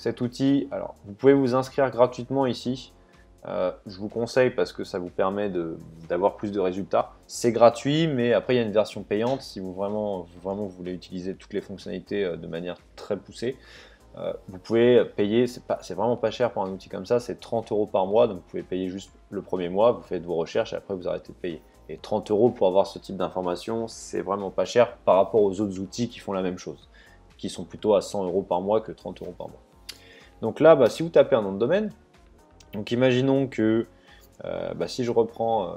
cet outil, alors vous pouvez vous inscrire gratuitement ici. Je vous conseille parce que ça vous permet d'avoir plus de résultats. C'est gratuit, mais après il y a une version payante si vous vraiment voulez utiliser toutes les fonctionnalités de manière très poussée. Vous pouvez payer, c'est vraiment pas cher pour un outil comme ça, c'est 30 € par mois, donc vous pouvez payer juste le premier mois, vous faites vos recherches et après vous arrêtez de payer. Et 30 € pour avoir ce type d'information, c'est vraiment pas cher par rapport aux autres outils qui font la même chose, qui sont plutôt à 100 € par mois que 30 € par mois. Donc là, si vous tapez un nom de domaine, donc imaginons que si je reprends,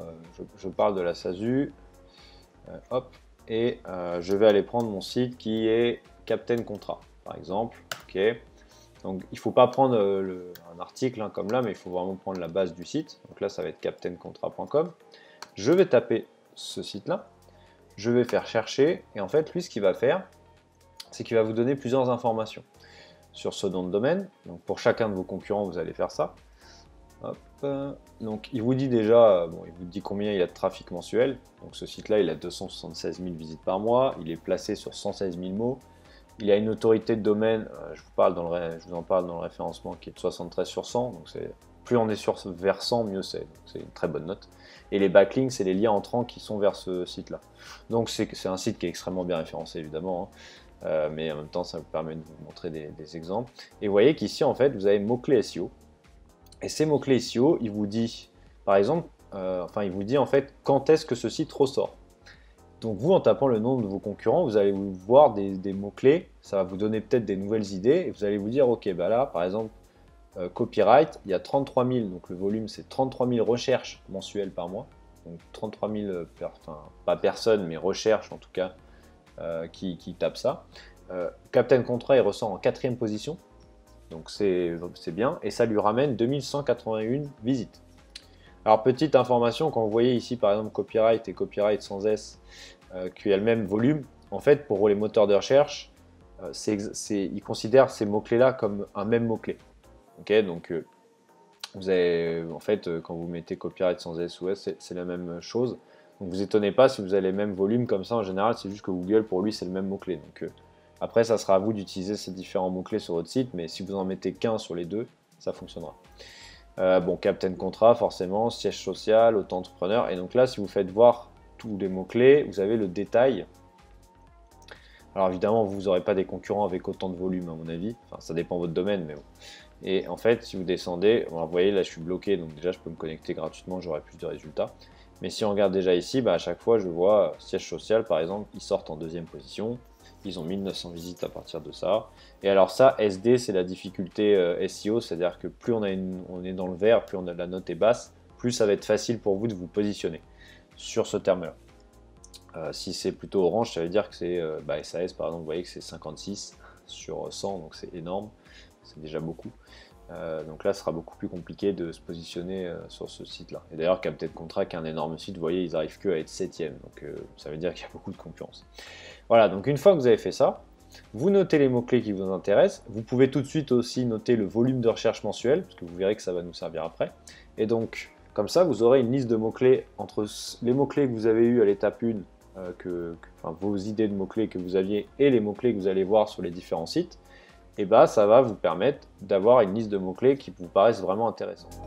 je parle de la SASU, hop, et je vais aller prendre mon site qui est Captain Contrat, par exemple. Ok. Donc il ne faut pas prendre un article comme là, mais il faut vraiment prendre la base du site. Donc là, ça va être captaincontra.com. Je vais taper ce site-là, je vais faire chercher, et en fait, lui, ce qu'il va faire, c'est qu'il va vous donner plusieurs informations sur ce nom de domaine. Donc pour chacun de vos concurrents, vous allez faire ça. Hop. Donc il vous dit déjà, il vous dit combien il a de trafic mensuel. Donc ce site-là, il a 276 000 visites par mois, il est placé sur 116 000 mots. Il a une autorité de domaine, je vous en parle dans le référencement, qui est de 73 sur 100. Donc plus on est vers 100, mieux c'est. C'est une très bonne note. Et les backlinks, c'est les liens entrants qui sont vers ce site-là. Donc c'est un site qui est extrêmement bien référencé, évidemment. Mais en même temps, ça vous permet de vous montrer des exemples. Et vous voyez qu'ici, en fait, vous avez mots-clés SEO. Et ces mots-clés SEO, il vous dit, par exemple, il vous dit en fait quand est-ce que ce site ressort. Donc vous, en tapant le nom de vos concurrents, vous allez voir des mots-clés, ça va vous donner peut-être des nouvelles idées, et vous allez vous dire, ok, là, par exemple, copyright, il y a 33 000, donc le volume, c'est 33 000 recherches mensuelles par mois. Donc 33 000, pas personnes, mais recherches en tout cas, qui tapent ça. Captain Contrat, il ressort en 4e position. Donc c'est bien, et ça lui ramène 2181 visites. Alors petite information, quand vous voyez ici par exemple copyright et copyright sans S, qui a le même volume, en fait pour les moteurs de recherche, ils considèrent ces mots-clés-là comme un même mot-clé. Okay, donc vous avez, en fait, quand vous mettez copyright sans S ou S, c'est la même chose. Donc vous étonnez pas si vous avez les mêmes volumes comme ça, en général c'est juste que Google pour lui c'est le même mot-clé. Donc après, ça sera à vous d'utiliser ces différents mots-clés sur votre site, mais si vous en mettez qu'un sur les deux, ça fonctionnera. Captain Contrat, forcément, siège social, auto-entrepreneur. Et donc là, si vous faites voir tous les mots-clés, vous avez le détail. Alors évidemment, vous n'aurez pas des concurrents avec autant de volume, à mon avis. Enfin, ça dépend de votre domaine, mais bon. Et en fait, si vous descendez, vous voyez, là, je suis bloqué, donc déjà, je peux me connecter gratuitement, j'aurai plus de résultats. Mais si on regarde déjà ici, à chaque fois, je vois siège social, par exemple, ils sortent en 2e position. Ils ont 1900 visites à partir de ça. Et alors ça, SD, c'est la difficulté SEO, c'est-à-dire que plus on est dans le vert, plus la note est basse, plus ça va être facile pour vous de vous positionner sur ce terme-là. Si c'est plutôt orange, ça veut dire que c'est SAS, par exemple, vous voyez que c'est 56 sur 100, donc c'est énorme, c'est déjà beaucoup. Donc là, ce sera beaucoup plus compliqué de se positionner sur ce site-là. Et d'ailleurs, Captain Contrat, qui est un énorme site, vous voyez, ils n'arrivent que à être 7e, donc ça veut dire qu'il y a beaucoup de concurrence. Voilà, donc une fois que vous avez fait ça, vous notez les mots-clés qui vous intéressent. Vous pouvez tout de suite aussi noter le volume de recherche mensuel, parce que vous verrez que ça va nous servir après. Et donc, comme ça, vous aurez une liste de mots-clés entre les mots-clés que vous avez eus à l'étape 1, vos idées de mots-clés que vous aviez, et les mots-clés que vous allez voir sur les différents sites. Et ça va vous permettre d'avoir une liste de mots-clés qui vous paraissent vraiment intéressantes.